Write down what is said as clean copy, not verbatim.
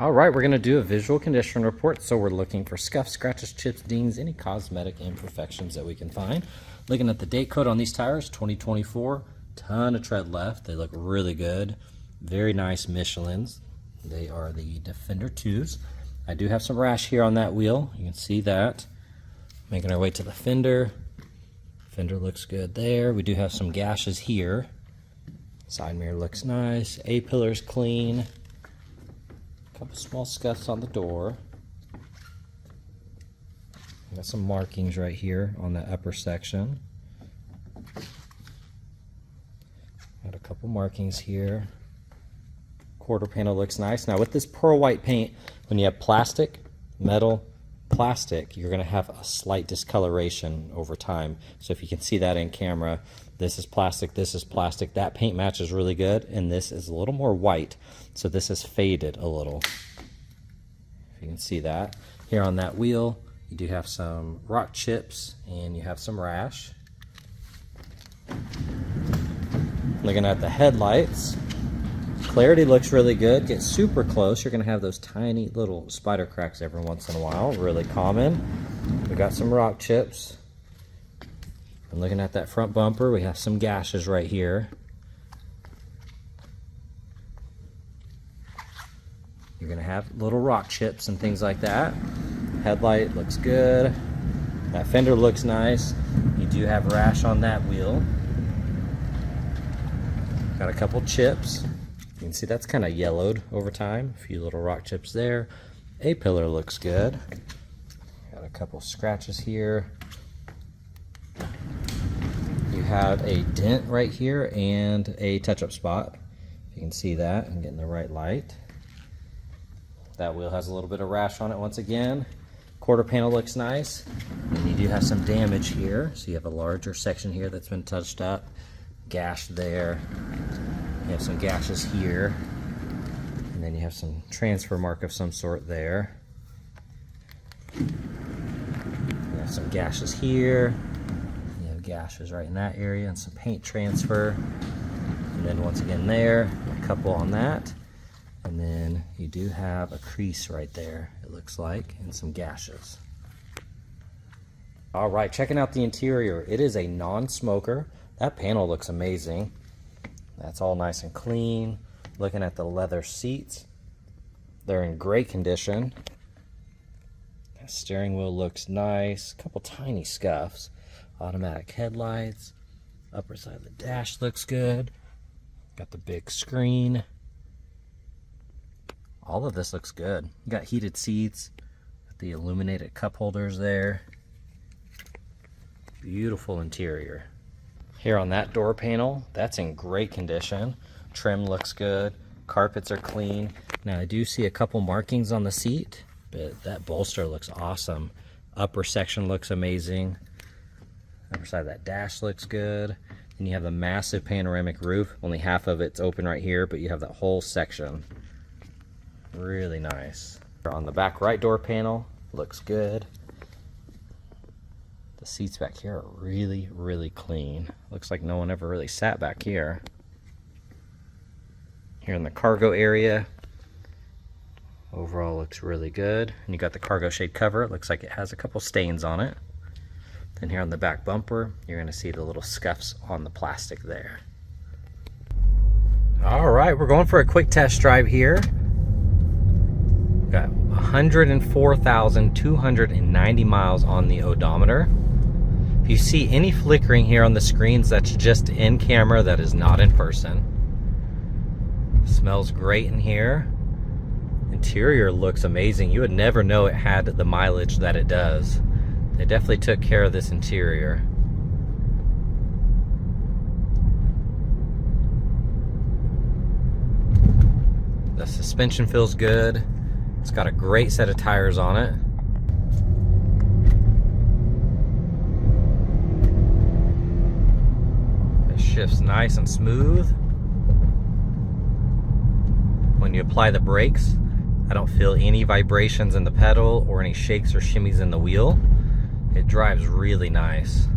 All right, we're going to do a visual condition report. So we're looking for scuffs, scratches, chips, dings, any cosmetic imperfections that we can find. Looking at the date code on these tires, 2024, ton of tread left. They look really good. Very nice Michelins. They are the Defender 2s. I do have some rash here on that wheel. You can see that. Making our way to the fender. Fender looks good there. We do have some gashes here. Side mirror looks nice. A-pillar's clean. Couple small scuffs on the door. Got some markings right here on the upper section. Got a couple markings here. Quarter panel looks nice. Now with this pearl white paint, when you have plastic, metal, plastic, you're going to have a slight discoloration over time. So if you can see that in camera, this is plastic, this is plastic. That paint matches really good, and this is a little more white. So this is faded a little. If you can see that. Here on that wheel, you do have some rock chips and you have some rash. Looking at the headlights, clarity looks really good. Get super close, you're going to have those tiny little spider cracks every once in a while. Really common. We got some rock chips. And looking at that front bumper, we have some gashes right here. You're going to have little rock chips and things like that. Headlight looks good. That fender looks nice. You do have rash on that wheel. Got a couple chips. You can see that's kind of yellowed over time. A few little rock chips there. A-pillar looks good. Got a couple scratches here. You have a dent right here and a touch-up spot. If you can see that and get in the right light. That wheel has a little bit of rash on it once again. Quarter panel looks nice. And you do have some damage here. So you have a larger section here that's been touched up. Gash there. You have some gashes here. And then you have some transfer mark of some sort there. You have some gashes here. Gashes right in that area and some paint transfer, and then once again there, a couple on that, and then you do have a crease right there, it looks like, and some gashes. All right, checking out the interior. It is a non-smoker. That panel looks amazing. That's all nice and clean. Looking at the leather seats, they're in great condition. That steering wheel looks nice. A couple tiny scuffs. Automatic headlights. Upper side of the dash looks good. Got the big screen. All of this looks good. You got heated seats. Got the illuminated cup holders there. Beautiful interior. Here on that door panel, that's in great condition. Trim looks good. Carpets are clean. Now I do see a couple markings on the seat, but that bolster looks awesome. Upper section looks amazing. Upper side of that dash looks good. And you have a massive panoramic roof. Only half of it's open right here, but you have that whole section. Really nice. On the back right door panel, looks good. The seats back here are really, really clean. Looks like no one ever really sat back here. Here in the cargo area, overall looks really good. And you got the cargo shade cover. It looks like it has a couple stains on it. Then here on the back bumper, you're going to see the little scuffs on the plastic there. All right, we're going for a quick test drive here. Got 104,290 miles on the odometer. If you see any flickering here on the screens, that's just in camera, that is not in person. Smells great in here. Interior looks amazing. You would never know it had the mileage that it does. They definitely took care of this interior. The suspension feels good. It's got a great set of tires on it. It shifts nice and smooth. When you apply the brakes, I don't feel any vibrations in the pedal or any shakes or shimmies in the wheel. It drives really nice.